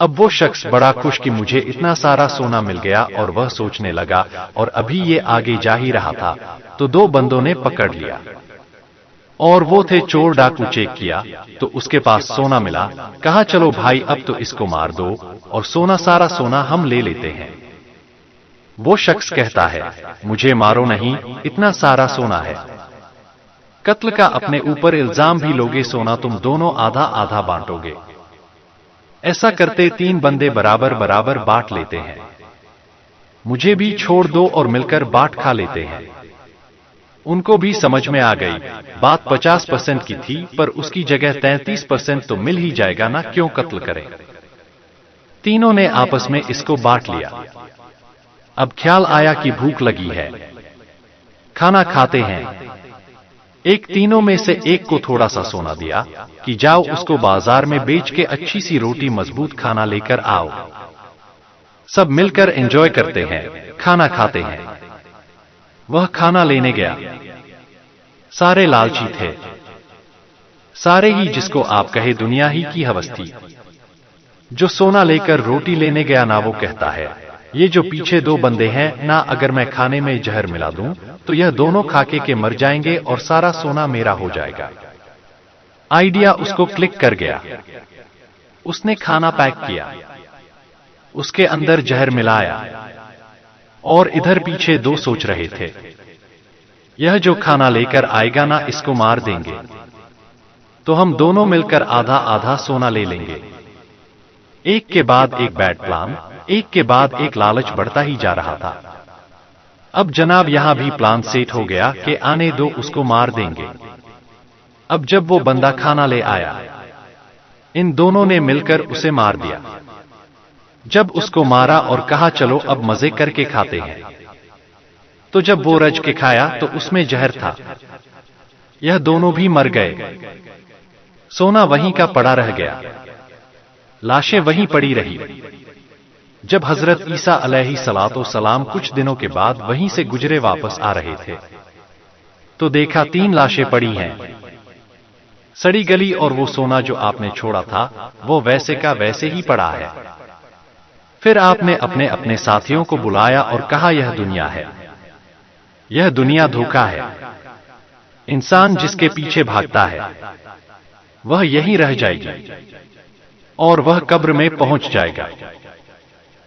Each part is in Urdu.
اب وہ شخص بڑا خوش کہ مجھے اتنا سارا سونا مل گیا، اور وہ سوچنے لگا، اور ابھی یہ آگے جا ہی رہا تھا تو دو بندوں نے پکڑ لیا، اور وہ تھے چور ڈاکو۔ چیک کیا تو اس کے پاس سونا ملا، کہا چلو بھائی اب تو اس کو مار دو اور سارا سونا ہم لے لیتے ہیں۔ وہ شخص کہتا ہے، مجھے مارو نہیں، اتنا سارا سونا ہے، قتل کا اپنے اوپر الزام بھی لوگے، سونا تم دونوں آدھا آدھا بانٹو گے۔ ایسا کرتے تین بندے برابر برابر بانٹ لیتے ہیں، مجھے بھی چھوڑ دو اور مل کر بانٹ کھا لیتے ہیں۔ ان کو بھی سمجھ میں آ گئی بات 50% کی تھی، پر اس کی جگہ 33% تو مل ہی جائے گا نا، کیوں قتل کریں۔ تینوں نے آپس میں اس کو بانٹ لیا۔ اب خیال آیا کہ بھوک لگی ہے، کھانا کھاتے ہیں۔ ایک تینوں میں سے ایک کو تھوڑا سا سونا دیا کہ جاؤ اس کو بازار میں بیچ کے اچھی سی روٹی مضبوط کھانا لے کر آؤ، سب مل کر انجوائے کرتے ہیں، کھانا کھاتے ہیں۔ وہ کھانا لینے گیا، سارے لالچی تھے، سارے ہی جس کو آپ کہے دنیا ہی کی ہوس تھی۔ جو سونا لے کر روٹی لینے گیا نا، وہ کہتا ہے یہ جو پیچھے دو بندے ہیں نا، اگر میں کھانے میں زہر ملا دوں تو یہ دونوں کھا کے مر جائیں گے اور سارا سونا میرا ہو جائے گا۔ آئیڈیا اس کو کلک کر گیا، اس نے کھانا پیک کیا، اس کے اندر زہر ملایا، اور ادھر پیچھے دو سوچ رہے تھے یہ جو کھانا لے کر آئے گا نا، اس کو مار دیں گے تو ہم دونوں مل کر آدھا آدھا سونا لے لیں گے۔ ایک کے بعد ایک بیڈ پلان، ایک کے بعد ایک لالچ بڑھتا ہی جا رہا تھا۔ اب جناب یہاں بھی پلان سیٹ ہو گیا کہ آنے دو، اس کو مار دیں گے۔ اب جب وہ بندہ کھانا لے آیا، ان دونوں نے مل کر اسے مار دیا۔ جب اس کو مارا اور کہا چلو اب مزے کر کے کھاتے ہیں، تو جب وہ رج کے کھایا تو اس میں زہر تھا، یہ دونوں بھی مر گئے۔ سونا وہیں کا پڑا رہ گیا، لاشیں وہیں پڑی رہی۔ جب حضرت عیسیٰ علیہ السلام کچھ دنوں کے بعد وہیں سے گزرے واپس آ رہے تھے تو دیکھا تین لاشیں پڑی ہیں، سڑی گلی، اور وہ سونا جو آپ نے چھوڑا تھا وہ ویسے کا ویسے ہی پڑا ہے۔ پھر آپ نے اپنے اپنے ساتھیوں کو بلایا اور کہا یہ دنیا ہے، یہ دنیا دھوکا ہے، انسان جس کے پیچھے بھاگتا ہے وہ یہیں رہ جائے گی اور وہ قبر میں پہنچ جائے گا۔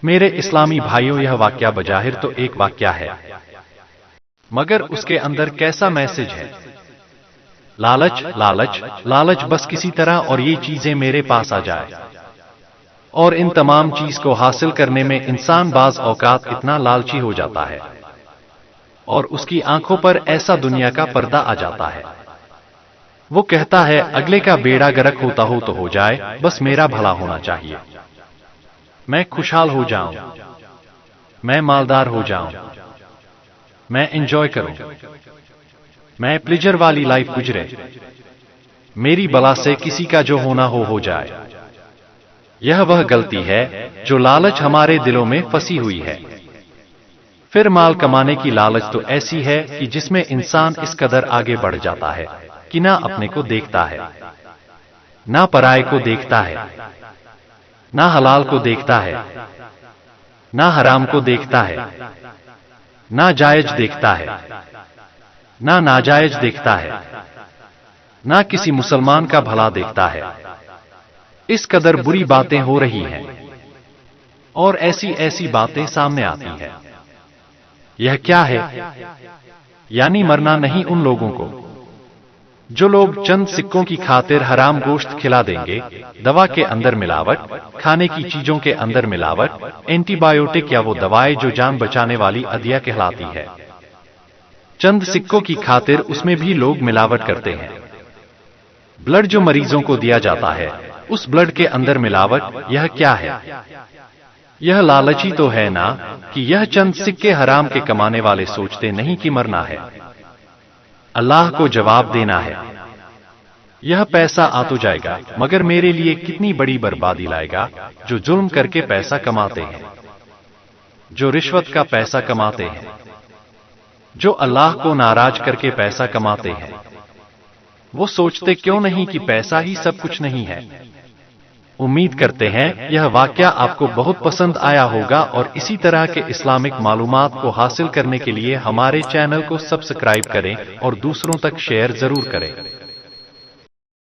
میرے اسلامی بھائیوں، یہ واقعہ بظاہر تو ایک واقعہ ہے، مگر اس کے اندر کیسا میسج ہے؟ لالچ لالچ لالچ، بس کسی طرح اور یہ چیزیں میرے پاس آ جائے، اور ان تمام چیز کو حاصل کرنے میں انسان بعض اوقات اتنا لالچی ہو جاتا ہے اور اس کی آنکھوں پر ایسا دنیا کا پردہ آ جاتا ہے، وہ کہتا ہے اگلے کا بیڑا گرک ہوتا ہو تو ہو جائے، بس میرا بھلا ہونا چاہیے، میں خوشحال ہو جاؤں، میں مالدار ہو جاؤں، میں انجوائے کروں، میں پلیجر والی لائف گزرے، میری بلا سے کسی کا جو ہونا ہو جائے۔ یہ وہ غلطی ہے جو لالچ ہمارے دلوں میں پھنسی ہوئی ہے۔ پھر مال کمانے کی لالچ تو ایسی ہے کہ جس میں انسان اس قدر آگے بڑھ جاتا ہے کہ نہ اپنے کو دیکھتا ہے، نہ پرائے کو دیکھتا ہے، نہ حلال کو دیکھتا ہے، نہ حرام کو دیکھتا ہے، نہ جائز دیکھتا ہے، نہ ناجائز دیکھتا ہے، نہ کسی مسلمان کا بھلا دیکھتا ہے۔ اس قدر بری باتیں ہو رہی ہیں اور ایسی ایسی باتیں سامنے آتی ہیں۔ یہ کیا ہے؟ یعنی مرنا نہیں ان لوگوں کو جو لوگ چند سکوں کی خاطر حرام گوشت کھلا دیں گے، دوا کے اندر ملاوٹ، کھانے کی چیزوں کے اندر ملاوٹ، اینٹی بایوٹک یا وہ دوائیں جو جان بچانے والی ادویہ کہلاتی ہے، چند سکوں کی خاطر اس میں بھی لوگ ملاوٹ کرتے ہیں۔ بلڈ جو مریضوں کو دیا جاتا ہے، اس بلڈ کے اندر ملاوٹ، یہ کیا ہے؟ یہ لالچی تو ہے نا کہ یہ چند سکے حرام کے کمانے والے سوچتے نہیں کہ مرنا ہے، اللہ کو جواب دینا ہے۔ یہ پیسہ آ تو جائے گا مگر میرے لیے کتنی بڑی بربادی لائے گا۔ جو ظلم کر کے پیسہ کماتے ہیں، جو رشوت کا پیسہ کماتے ہیں، جو اللہ کو ناراض کر کے پیسہ کماتے ہیں، وہ سوچتے کیوں نہیں کہ پیسہ ہی سب کچھ نہیں ہے؟ امید کرتے ہیں یہ واقعہ آپ کو بہت پسند آیا ہوگا، اور اسی طرح کے اسلامک معلومات کو حاصل کرنے کے لیے ہمارے چینل کو سبسکرائب کریں اور دوسروں تک شیئر ضرور کریں۔